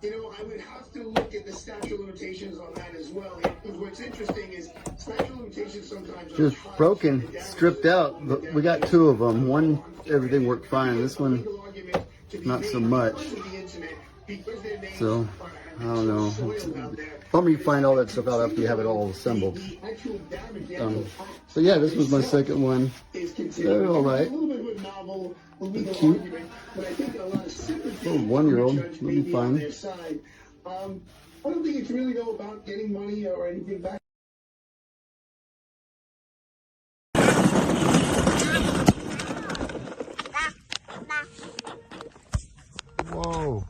You know, I would have to look at the statute of limitations on that as well. Because what's interesting is statute of limitations sometimes Just broken, stripped out, but we got two of them. One, everything worked fine. This one, not so much. So, I don't know. Bummer you find all that stuff out after you have it all assembled. But yeah, this was my second one. They're all right. They're cute. Little 1-year-old, will be fine. I don't think it's really though about getting money or anything back. Whoa.